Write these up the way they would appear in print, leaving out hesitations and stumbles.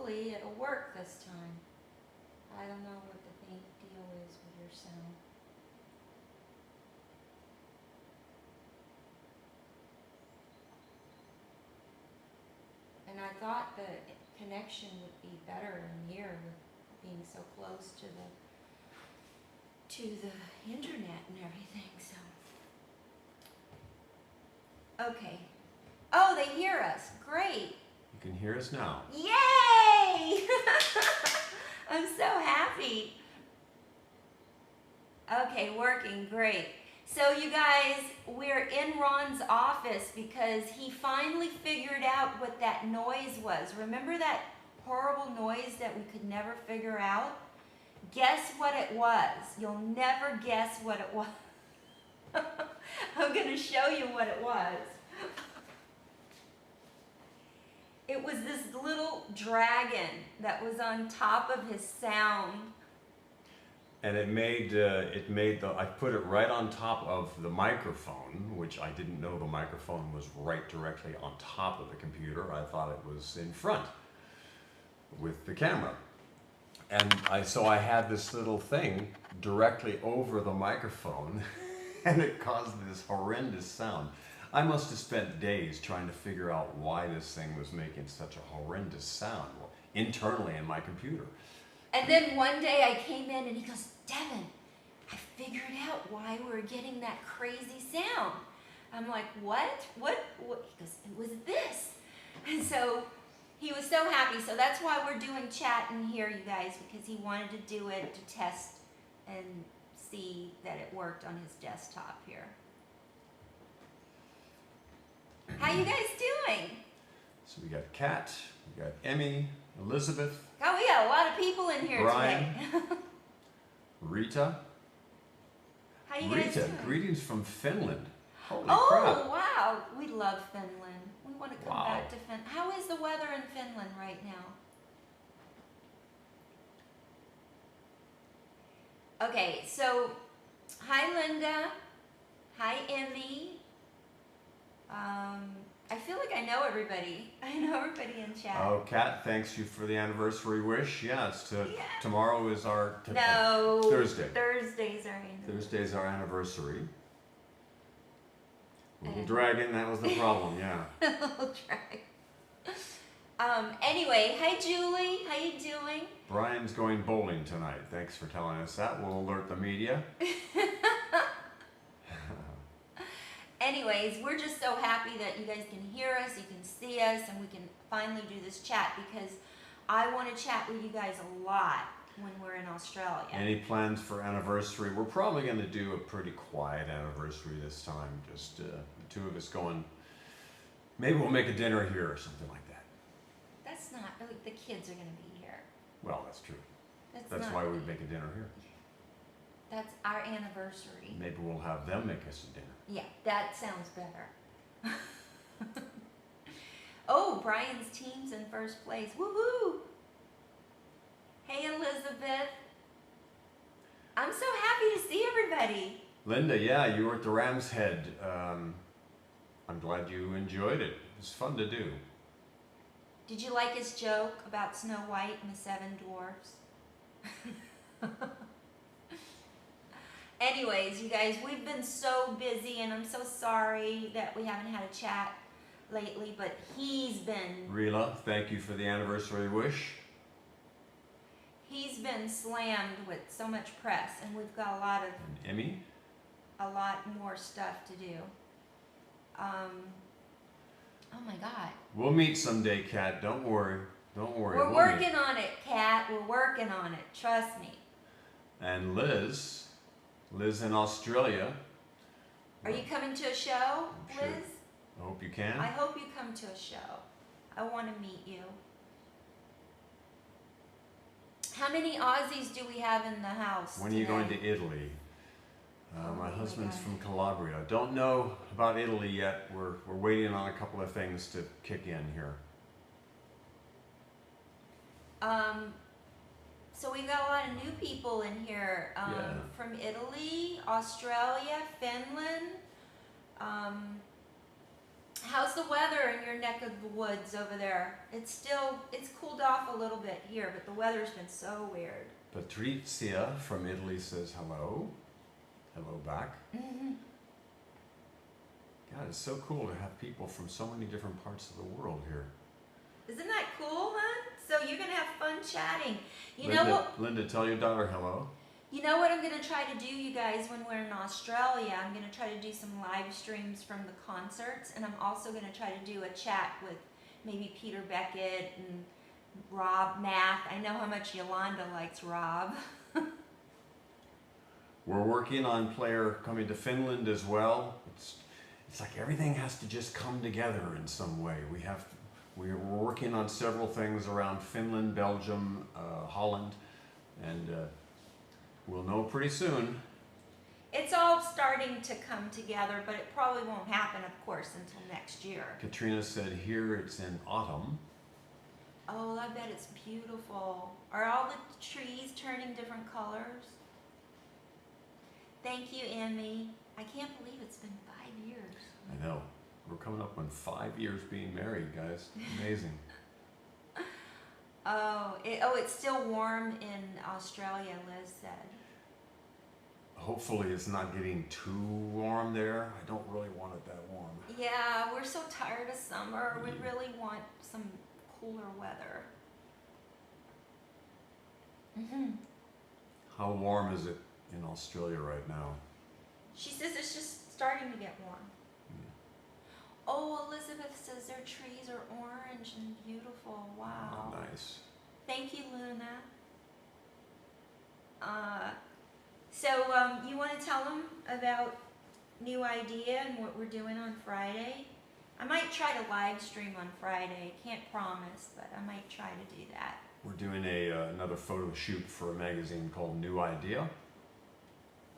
hopefully it'll work this time. I don't know what the deal is with your sound. And I thought the connection would be better in here with being so close to the internet and everything, so. Okay. Oh, they hear us. Great. You can hear us now. Yay! I'm so happy. Okay, working, great. So you guys, we're in Ron's office because he finally figured out what that noise was. Remember that horrible noise that we could never figure out? Guess what it was. You'll never guess what it was. I'm going to show you what it was. It was this little dragon that was on top of his sound. And I put it right on top of the microphone, which I didn't know the microphone was right directly on top of the computer. I thought it was in front with the camera. And so I had this little thing directly over the microphone and it caused this horrendous sound. I must have spent days trying to figure out why this thing was making such a horrendous sound internally in my computer. And then one day I came in and he goes, Devin, I figured out why we were getting that crazy sound. I'm like, what? What? He goes, it was this. And so he was so happy. So that's why we're doing chat in here, you guys, because he wanted to do it to test and see that it worked on his desktop here. How you guys doing? So we got Kat, we got Emmy, Elizabeth. Oh, we got a lot of people in here Brian, today. Rita. How you guys doing? Greetings from Finland. Holy crap. crap. Wow. We love Finland. We want to come Wow. back to Finland. How is the weather in Finland right now? Okay, so hi Linda. Hi Emmy. I feel like I know everybody. I know everybody in chat. Oh, Kat, thanks you for the anniversary wish. Yeah, tomorrow is our Thursday. Thursday's our anniversary. Thursday's our anniversary. Little dragon, that was the problem, yeah. Little dragon. Anyway, hi Julie. How you doing? Brian's going bowling tonight. Thanks for telling us that. We'll alert the media. Anyways, we're just so happy that you guys can hear us, you can see us, and we can finally do this chat because I want to chat with you guys a lot when we're in Australia. Any plans for anniversary? We're probably going to do a pretty quiet anniversary this time. Just the two of us going. Maybe we'll make a dinner here or something like that. That's not, the kids are going to be here. Well, that's true. That's why we make a dinner here. That's our anniversary. Maybe we'll have them make us a dinner. Yeah, that sounds better. Oh, Brian's team's in first place. Woohoo! Hey, Elizabeth. I'm so happy to see everybody. Linda, yeah, you were at the Ram's Head. I'm glad you enjoyed it. It was fun to do. Did you like his joke about Snow White and the Seven Dwarfs? Anyways, you guys, we've been so busy, and I'm so sorry that we haven't had a chat lately, but he's been... Rila, thank you for the anniversary wish. He's been slammed with so much press, and we've got a lot of... And Emmy? A lot more stuff to do. Oh my God. We'll meet someday, Kat. Don't worry. Don't worry. We're working on it, Kat. We're working on it. Trust me. And Liz in Australia. Are you coming to a show, Sure. Liz? I hope you can. I hope you come to a show. I want to meet you. How many Aussies do we have in the house When are you today? going to Italy? My husband's God. from Calabria. Don't know about Italy yet. We're waiting on a couple of things to kick in here. So we got a lot of new people in here from Italy, Australia, Finland. How's the weather in your neck of the woods over there? It's cooled off a little bit here, but the weather's been so weird. Patrizia from Italy says hello. Hello back. Mm-hmm. God, it's so cool to have people from so many different parts of the world here. Isn't that cool, huh? So you're going to have fun chatting. Linda, tell your daughter hello. You know what I'm going to try to do, you guys, when we're in Australia? I'm going to try to do some live streams from the concerts, and I'm also going to try to do a chat with maybe Peter Beckett and Rob Math. I know how much Yolanda likes Rob. We're working on Player coming to Finland as well. It's like everything has to just come together in some way. We're working on several things around Finland, Belgium, Holland, and we'll know pretty soon. It's all starting to come together, but it probably won't happen, of course, until next year. Katrina said here it's in autumn. Oh, I bet it's beautiful. Are all the trees turning different colors? Thank you, Emmy. I can't believe it's been 5 years. I know. We're coming up on 5 years being married, guys. Amazing. It's still warm in Australia, Liz said. Hopefully it's not getting too warm there. I don't really want it that warm. Yeah, we're so tired of summer. We really want some cooler weather. Mm-hmm. How warm is it in Australia right now? She says it's just starting to get warm. Oh, Elizabeth says their trees are orange and beautiful. Wow. Oh, nice. Thank you, Luna. You want to tell them about New Idea and what we're doing on Friday? I might try to live stream on Friday. Can't promise, but I might try to do that. We're doing another photo shoot for a magazine called New Idea,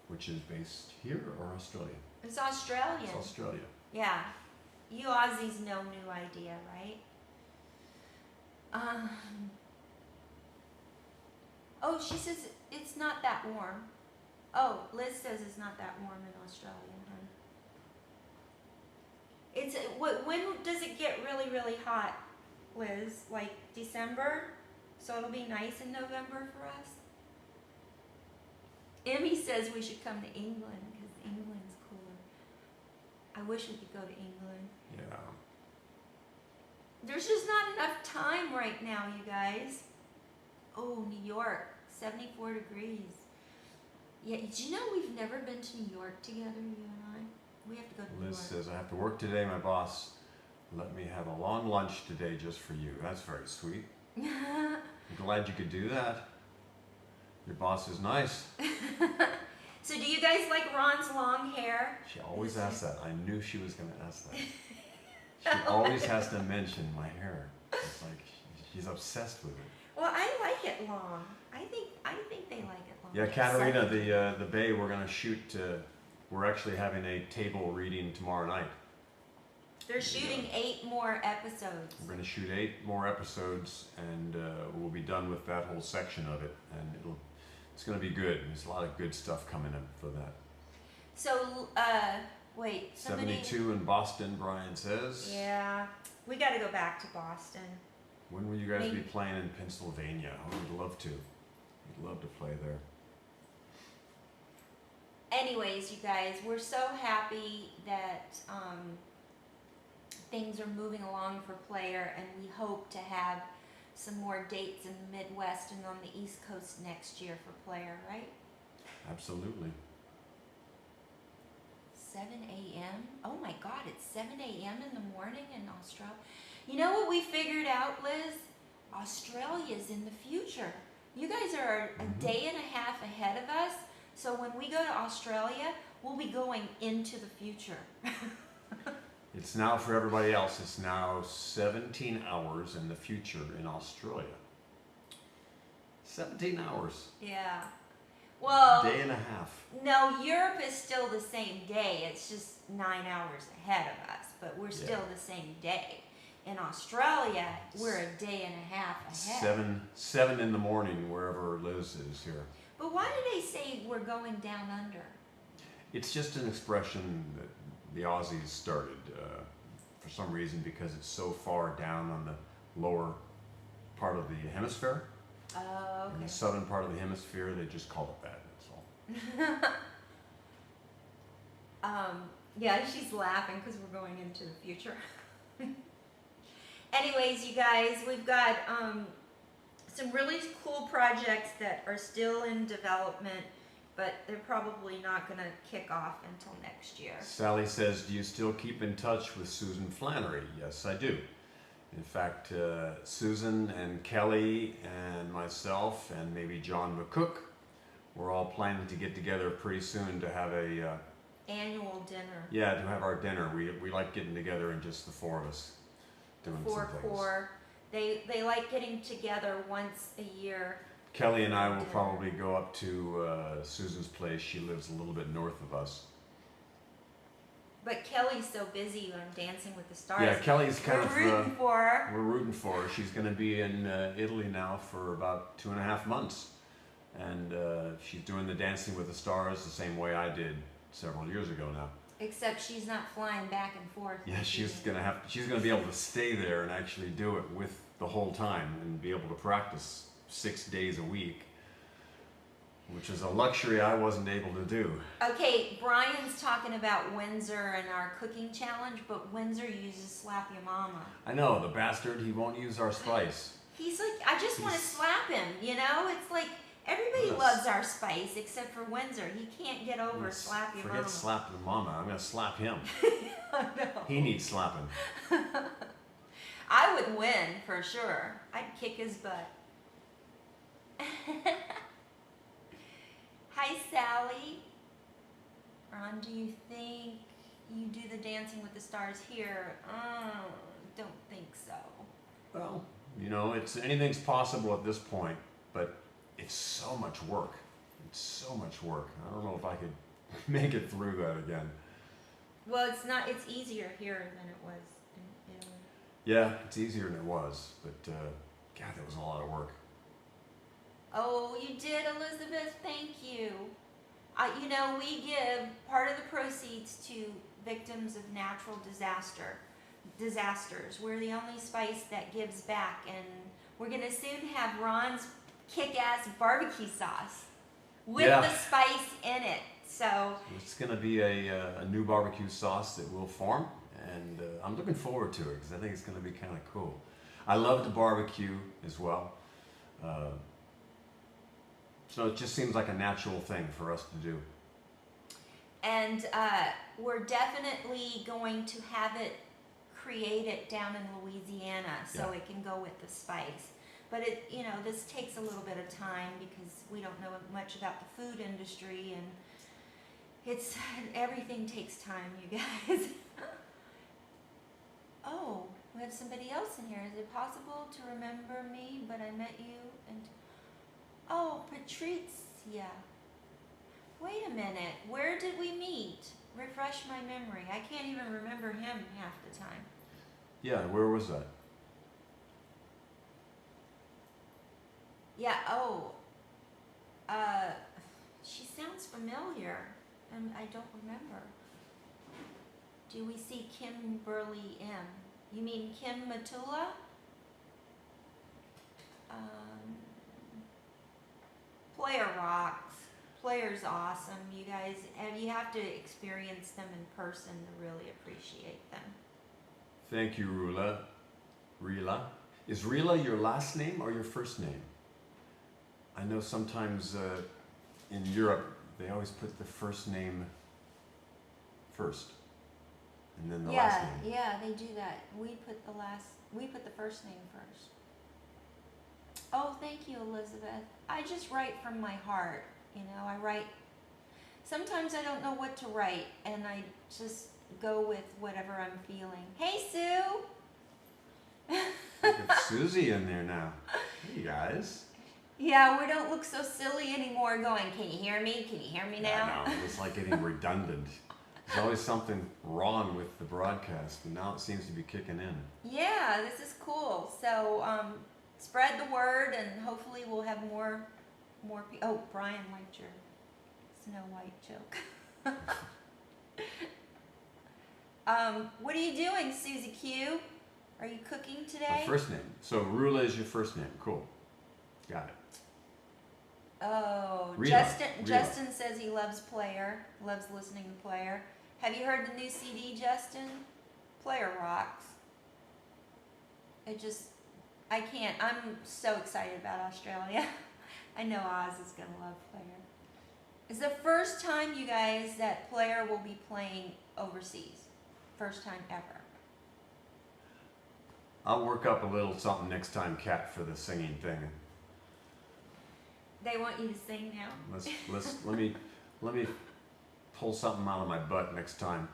which is based here or Australia? It's Australian. It's Australia. Yeah. You Aussies know New Idea, right? Oh, she says it's not that warm. Oh, Liz says it's not that warm in Australia, huh? When does it get really, really hot, Liz? Like December? So it'll be nice in November for us? Emmy says we should come to England because England's cooler. I wish we could go to England. Yeah. There's just not enough time right now, you guys. Oh, New York, 74 degrees. Yeah, did you know we've never been to New York together, you and I? We have to go to New York. Liz says, I have to work today. My boss let me have a long lunch today just for you. That's very sweet. I'm glad you could do that. Your boss is nice. So do you guys like Ron's long hair? She always asks that. I knew she was going to ask that. She always has to mention my hair. It's like she's obsessed with it. Well, I like it long. I think they like it long. Yeah, Katerina, the Bay, we're going to shoot. We're actually having a table reading tomorrow night. They're shooting 8 more episodes. We're going to shoot 8 more episodes, and we'll be done with that whole section of it, and it's going to be good. There's a lot of good stuff coming up for that. So, wait. 72 in Boston, Brian says. Yeah, we got to go back to Boston. When will you guys be playing in Pennsylvania? I would love to. We'd love to play there. Anyways, you guys, we're so happy that things are moving along for Player, and we hope to have some more dates in the Midwest and on the East Coast next year for Player, right? Absolutely. 7 a.m.? Oh my God, it's 7 a.m. in the morning in Australia. You know what we figured out, Liz? Australia's in the future. You guys are a day and a half ahead of us, so when we go to Australia, we'll be going into the future. It's now, for everybody else, it's now 17 hours in the future in Australia. 17 hours. Yeah. Well, Day and a half. No, Europe is still the same day. It's just 9 hours ahead of us, but we're still the same day. In Australia, we're a day and a half ahead. 7 in the morning wherever Liz is here. But why do they say we're going down under? It's just an expression that the Aussies started for some reason, because it's so far down on the lower part of the hemisphere. Oh, In okay. the southern part of the hemisphere, they just call it that. That's all. Yeah, she's laughing because we're going into the future. Anyways, you guys, we've got some really cool projects that are still in development, but they're probably not going to kick off until next year. Sally says, do you still keep in touch with Susan Flannery? Yes, I do. In fact, Susan and Kelly and myself and maybe John McCook, we're all planning to get together pretty soon to have a annual dinner. Yeah, to have our dinner. We like getting together and just the four of us doing some things. Core. They like getting together once a year. Kelly and I will probably go up to Susan's place. She lives a little bit north of us. But Kelly's so busy on Dancing with the Stars. Yeah, Kelly's kind of... We're rooting for her. We're rooting for her. She's going to be in Italy now for about 2.5 months. And she's doing the Dancing with the Stars the same way I did several years ago now. Except she's not flying back and forth. Yeah, she's gonna be able to stay there and actually do it with the whole time and be able to practice 6 days a week, which is a luxury I wasn't able to do. Okay, Brian's talking about Windsor and our cooking challenge, but Windsor uses Slap Your Mama. I know, the bastard, he won't use our spice. He's like, I just want to slap him, you know? It's like, everybody loves our spice except for Windsor. He can't get over Slap Your Mama. Forget Slap Your Mama. I'm going to slap him. No. He needs slapping. I would win for sure. I'd kick his butt. Hi, Sally. Ron, do you think you do the Dancing with the Stars here? Don't think so. Well, you know, anything's possible at this point, but it's so much work. It's so much work. I don't know if I could make it through that again. Well, it's easier here than it was in Italy. Yeah, it's easier than it was, but God, that was a lot of work. Oh, you did, Elizabeth. Thank you. You know, we give part of the proceeds to victims of natural disasters. We're the only spice that gives back, and we're going to soon have Ron's kick-ass barbecue sauce with the spice in it. So it's going to be a new barbecue sauce that will form, and I'm looking forward to it because I think it's going to be kind of cool. I love to barbecue as well. So it just seems like a natural thing for us to do. And we're definitely going to have it created down in Louisiana so it can go with the spice. But this takes a little bit of time because we don't know much about the food industry, and everything takes time, you guys. Oh, we have somebody else in here. Is it possible to remember me, but I met you and... Oh, Patricia. Wait a minute. Where did we meet? Refresh my memory. I can't even remember him half the time. Yeah, where was that? Yeah, she sounds familiar, and I don't remember. Do we see Kimberly M? You mean Kim Matula? Player rocks. Player's awesome, you guys, and you have to experience them in person to really appreciate them. Thank you, Rula. Rila. Is Rila your last name or your first name? I know sometimes in Europe they always put the first name first, and then the last name. Yeah, they do that. We put the first name first. Oh, thank you, Elizabeth. I just write from my heart. I write. Sometimes I don't know what to write, and I just go with whatever I'm feeling. Hey, Sue. Look at Susie in there now. Hey, guys. Yeah, we don't look so silly anymore going, can you hear me? Can you hear me now? Yeah, no, it's like getting redundant. There's always something wrong with the broadcast, and now it seems to be kicking in. Yeah, this is cool. So spread the word, and hopefully we'll have more people. Oh, Brian liked your Snow White joke. What are you doing, Susie Q? Are you cooking My today? first name. So Rula is your first name. Cool. Got it. Oh, Rila. Justin says he loves Player, loves listening to Player. Have you heard the new CD, Justin? Player rocks. I can't. I'm so excited about Australia. I know Oz is gonna love Player. It's the first time, you guys, that Player will be playing overseas. First time ever. I'll work up a little something next time, Kat, for the singing thing. They want you to sing now? Let me pull something out of my butt next time.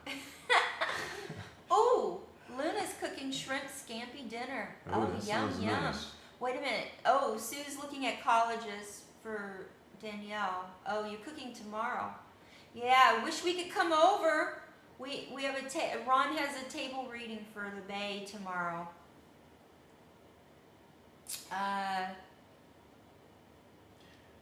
Oh, Luna's cooking shrimp scampi dinner. Oh, Oh, that yum, sounds yum. nice. Wait a minute. Oh, Sue's looking at colleges for Danielle. Oh, you're cooking tomorrow. Yeah, I wish we could come over. We have Ron has a table reading for the Bay tomorrow.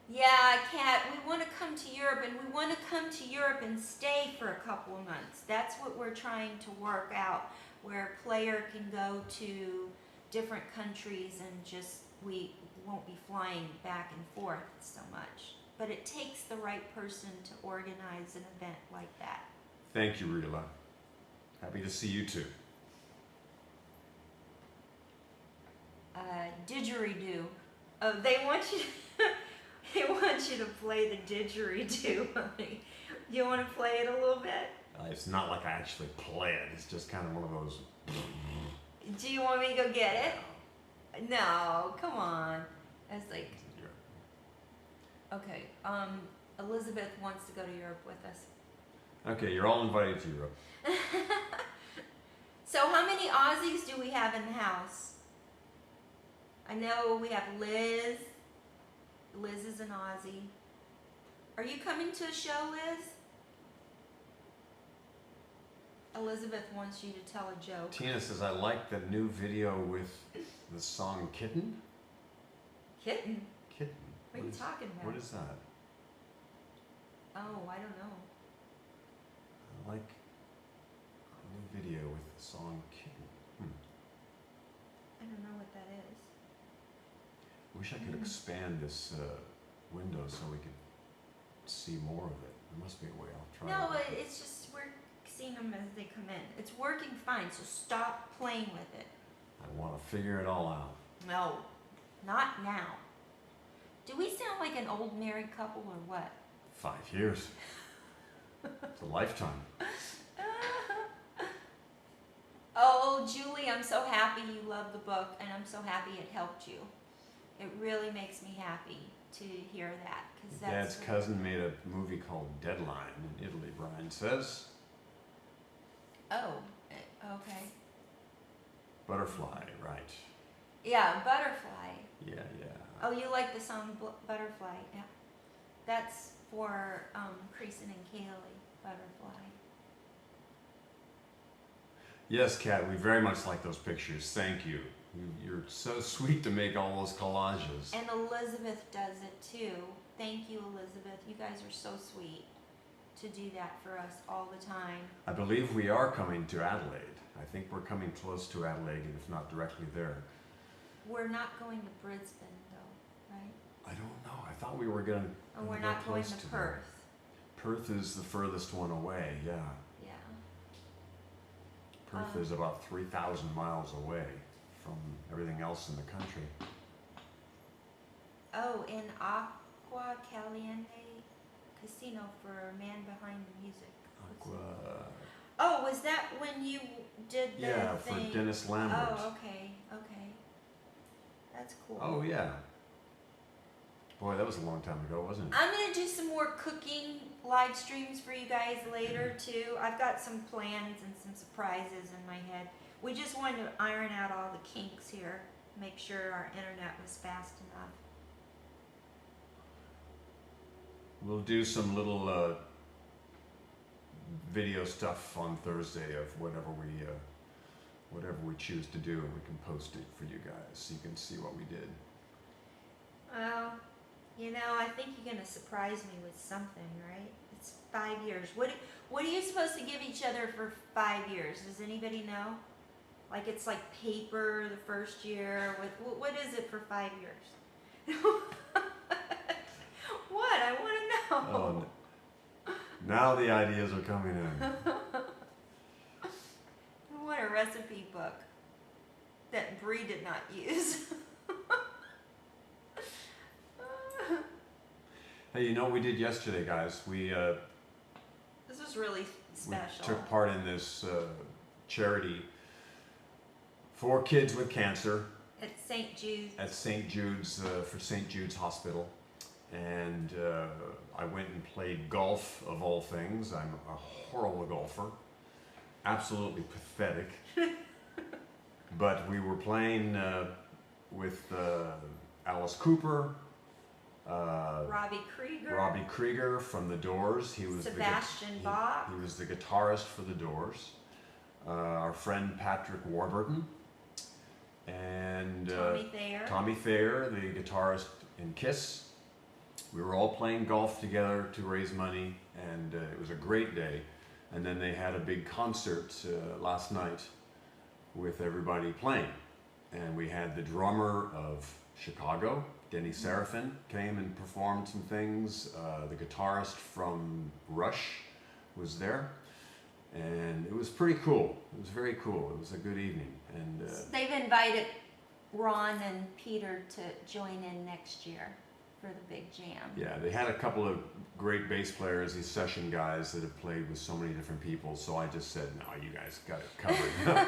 Yeah, Kat, we want to come to Europe, and we want to come to Europe and stay for a couple of months. That's what we're trying to work out, where a player can go to different countries and just, we won't be flying back and forth so much. But it takes the right person to organize an event like that. Thank you, Rila. Happy to see you too. Didgeridoo. Oh, they want you they want you to play the didgeridoo, honey. You want to play it a little bit? It's not like I actually play it. It's just kind of one of those. Do you want me to go get it? No, come on. I was like, okay. Elizabeth wants to go to Europe with us. Okay, you're all invited to Europe. So how many Aussies do we have in the house? I know we have Liz. Liz is an Aussie. Are you coming to a show, Liz? Elizabeth wants you to tell a joke. Tina says, I like the new video with the song Kitten. Kitten? Kitten? What are you talking about? What is that? Oh, I don't know. I like a new video with the song Kitten. I don't know what that is. Wish I could expand this window so we could see more of it. There must be a way. I'll try. No, it's just we're seeing them as they come in. It's working fine, so stop playing with it. I want to figure it all out. No, not now. Do we sound like an old married couple or what? 5 years. It's a lifetime. Oh, Julie, I'm so happy you love the book, and I'm so happy it helped you. It really makes me happy to hear that. Cause that's Dad's cousin made a movie called Deadline in Italy, Brian says. Oh, okay. Butterfly, right. Yeah, Butterfly. Yeah. Oh, you like the song Butterfly? Yeah. That's for Creason and Kaylee, Butterfly. Yes, Kat, we very much like those pictures. Thank you. You're so sweet to make all those collages. And Elizabeth does it too. Thank you, Elizabeth. You guys are so sweet to do that for us all the time. I believe we are coming to Adelaide. I think we're coming close to Adelaide, if not directly there. We're not going to Brisbane, though, right? I don't know. I thought we were going to. And we're not going to Perth. Perth is the furthest one away, yeah. Yeah. Perth is about 3,000 miles away from everything else in the country. Oh, in Aqua Caliente Casino for Man Behind the Music. Aqua. Oh, was that when you did the thing? For Dennis Lambert. Oh, okay. That's cool. Oh, yeah. Boy, that was a long time ago, wasn't it? I'm going to do some more cooking live streams for you guys later, too. I've got some plans and some surprises in my head. We just wanted to iron out all the kinks here, make sure our internet was fast enough. We'll do some little video stuff on Thursday of whatever we choose to do, and we can post it for you guys so you can see what we did. Well, you know, I think you're going to surprise me with something, right? It It's 5 years. What are you supposed to give each other for 5 years? Does anybody know? Like it's like paper the first year. What is it for 5 years? What? I want to know. Oh, now the ideas are coming in. I want a recipe book that Bree did not use. Hey, you know what we did yesterday, guys? This was really special. We took part in this charity for kids with cancer At St. Jude's. at St. Jude's for St. Jude's Hospital, and I went and played golf of all things. I'm a horrible golfer, absolutely pathetic. But we were playing with Alice Cooper. Robbie Krieger. From the Doors. He was Sebastian Bach. He was the guitarist for the Doors. Our friend Patrick Warburton, and Tommy Thayer, the guitarist in Kiss. We were all playing golf together to raise money, and it was a great day. And then they had a big concert last night with everybody playing, and we had the drummer of Chicago, Denny Seraphin, came and performed some things. The guitarist from Rush was there, and it was pretty cool. It was very cool. It was a good evening. And they've invited Ron and Peter to join in next year for the big jam. Yeah, they had a couple of great bass players, these session guys that have played with so many different people. So I just said, no, you guys got it covered.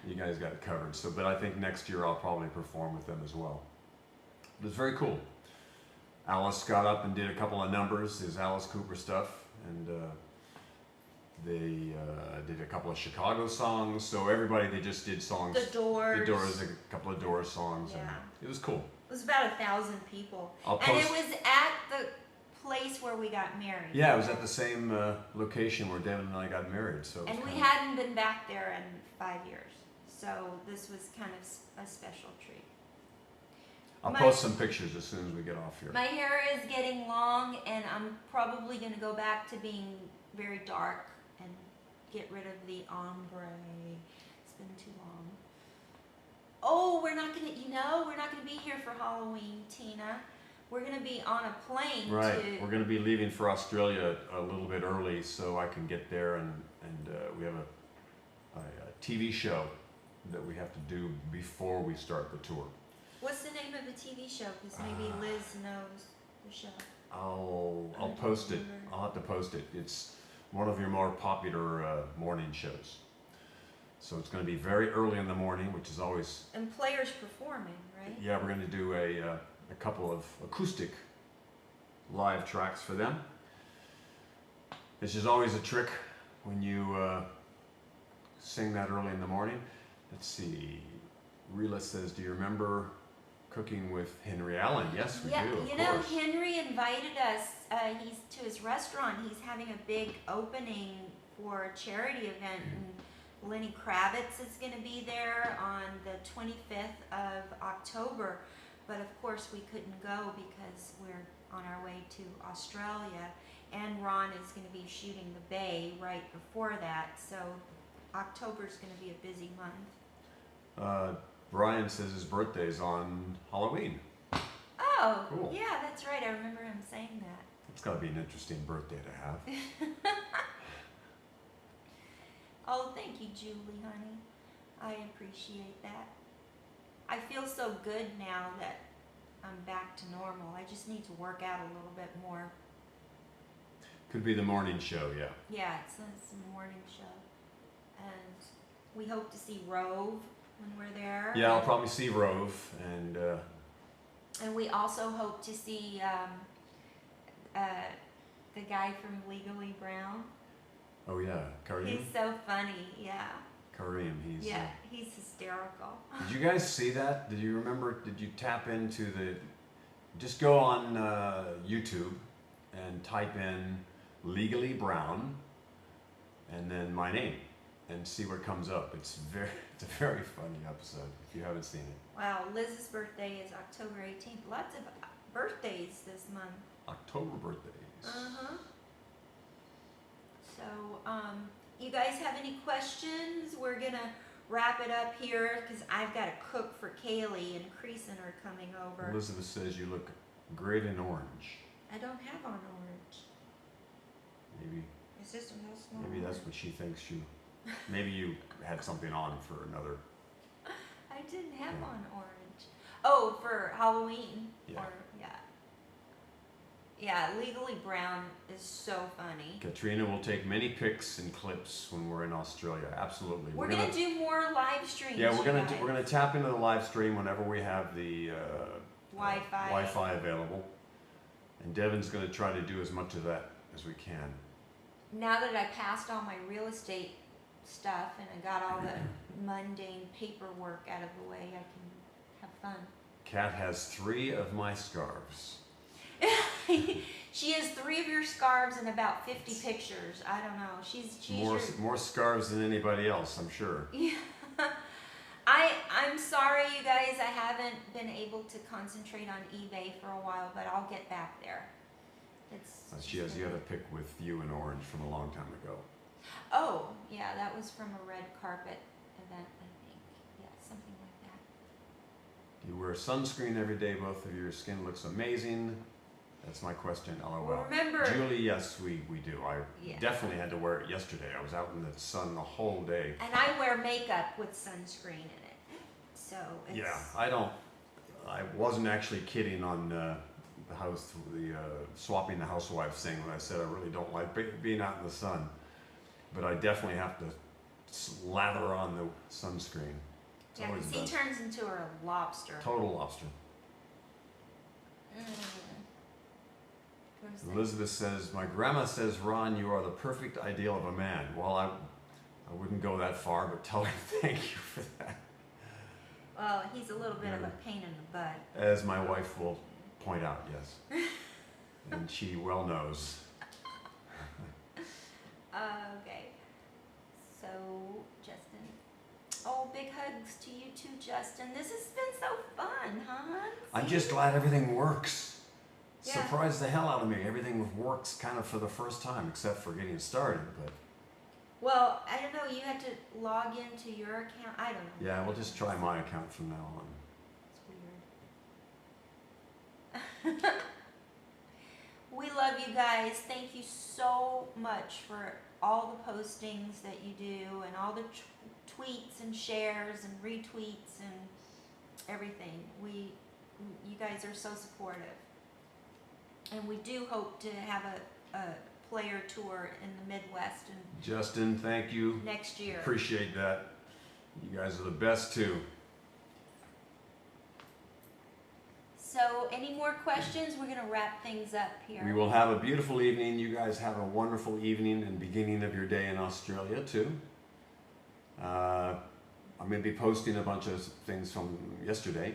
You guys got it covered. So, but I think next year I'll probably perform with them as well. It was very cool. Alice got up and did a couple of numbers, his Alice Cooper stuff, and they did a couple of Chicago songs. So everybody, they just did songs. The Doors. The Doors, a couple of Doors songs. Yeah. And it was cool. It was about 1,000 people. I'll And it post- was at the place where we got married. Yeah, it was at the same location where Devin and I got married. So. And we hadn't been back there in 5 years. So this was kind of a special treat. I'll post some pictures as soon as we get off here. My hair is getting long, and I'm probably going to go back to being very dark and get rid of the ombre. It's been too long. Oh, we're not going to be here for Halloween, Tina. We're going to be on a plane. Right. We're going to be leaving for Australia a little bit early so I can get there, and we have a TV show that we have to do before we start the tour. What's the name of the TV show? Because maybe Liz knows the show. I'll post it. I'll have to post it. It's one of your more popular morning shows. So it's going to be very early in the morning, which is always... And players performing, right? Yeah, we're going to do a couple of acoustic live tracks for them. This is always a trick when you sing that early in the morning. Let's see. Rila says, do you remember cooking with Henry Allen? Yes, we do, of you know, course. Henry invited us he's to his restaurant. He's having a big opening for a charity event, and Lenny Kravitz is going to be there on the 25th of October. But of course we couldn't go because we're on our way to Australia, and Ron is going to be shooting The Bay right before that, so October's going to be a busy month. Brian says his birthday's on Halloween. Oh, cool. Yeah, that's right. I remember him saying that. It's got to be an interesting birthday to have. Oh, thank you, Julie, honey. I appreciate that. I feel so good now that I'm back to normal. I just need to work out a little bit more. Could be the morning show, yeah. Yeah, it's a morning show. And we hope to see Rove when we're there. Yeah, I'll probably see Rove, and we also hope to see the guy from Legally Brown. Oh yeah, Kareem. He's so funny, yeah. Kareem, he's hysterical. Did you guys see that? Did you remember? Did you tap into the? Just go on YouTube and type in Legally Brown, and then my name, and see what comes up. It's a very funny episode if you haven't seen it. Wow, Liz's birthday is October 18th. Lots of birthdays this month. October birthdays. Uh-huh. So, you guys have any questions? We're gonna wrap it up here because I've got to cook for Kaylee and Creason are coming over. Elizabeth says you look great in orange. I don't have on orange. Maybe. It's just a real small. Maybe that's what she thinks you. Maybe you had something on for another. I didn't have Yeah. on orange. Oh, for Halloween. Yeah. Or, yeah. Yeah, Legally Brown is so funny. Katrina will take many pics and clips when we're in Australia. Absolutely. We're gonna do more live streams. Yeah, we're you guys. gonna tap into the live stream whenever we have the Wi-Fi available, and Devin's gonna try to do as much of that as we can. Now that I passed all my real estate stuff and I got all the mundane paperwork out of the way, I can have fun. Kat has 3 of my scarves. She has 3 of your scarves and about 50 pictures. I don't know. She's More scarves than anybody else, I'm sure. Yeah. I'm sorry, you guys. I haven't been able to concentrate on eBay for a while, but I'll get back there. She has the other pic with you in orange from a long time ago. Oh, yeah, that was from a red carpet event, I think. Yeah, something like that. You wear sunscreen every day. Both of your skin looks amazing. That's my question, LOL. Well, remember, Julie, yes, we do. I Yeah. definitely had to wear it yesterday. I was out in the sun the whole day. and I wear makeup with sunscreen in it. So it's... Yeah, I wasn't actually kidding on the swapping the housewives thing when I said I really don't like being out in the sun. But I definitely have to slather on the sunscreen. It's Yeah, always because he best. turns into a lobster. Total lobster. What is that? Elizabeth says, my grandma says, Ron, you are the perfect ideal of a man. Well, I wouldn't go that far, but tell her thank you for that. Well, he's a little bit of a pain in the butt. As my wife will point out, yes. And she well knows. Okay. So, Justin. Oh, big hugs to you too, Justin. This has been so fun, huh? I'm just glad everything works. Yeah. Surprised the hell out of me. Everything works kind of for the first time, except for getting started. But Well, I don't know. You had to log into your account. I don't know. yeah, we'll just try my account from now on. It's weird. We love you guys. Thank you so much for all the postings that you do and all the tweets and shares and retweets and everything. You guys are so supportive. And we do hope to have a player tour in the Midwest Justin, thank you. next year. Appreciate that. You guys are the best too. So, any more questions? We're going to wrap things up here. We will have a beautiful evening. You guys have a wonderful evening and beginning of your day in Australia too. I'm going to be posting a bunch of things from yesterday.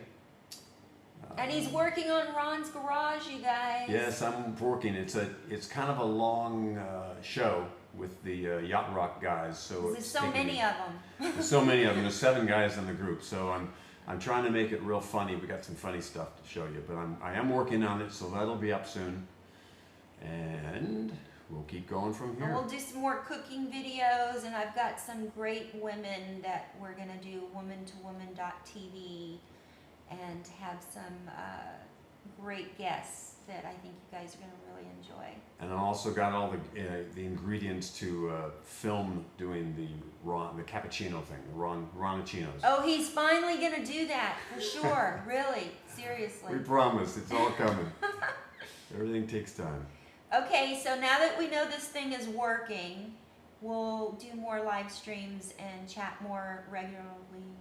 And he's working on Ron's garage, you guys. Yes, I'm working. It's kind of a long show with the Yacht Rock guys. So There's so many of them. There's so many of them. There's 7 guys in the group. So I'm trying to make it real funny. We got some funny stuff to show you, but I am working on it, so that'll be up soon. And we'll keep going from And here. we'll do some more cooking videos, and I've got some great women that we're going to do woman-to-woman.tv and have some great guests that I think you guys are going to really enjoy. And I also got all the ingredients to film doing the cappuccino thing, the Ronnachinos. Oh, he's finally going to do that, for sure. Really, seriously. We promise, it's all coming. Everything takes time. Okay, so now that we know this thing is working, we'll do more live streams and chat more regularly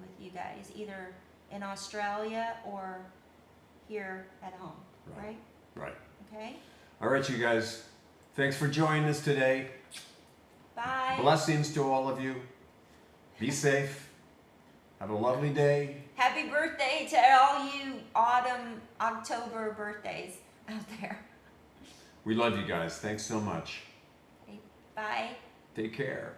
with you guys, either in Australia or here at home, right? Right. Okay? All right, you guys. Thanks for joining us today. Bye. Blessings to all of you. Be safe. Have a lovely day. Happy birthday to all you October birthdays out there. We love you guys. Thanks so much. Okay, bye. Take care.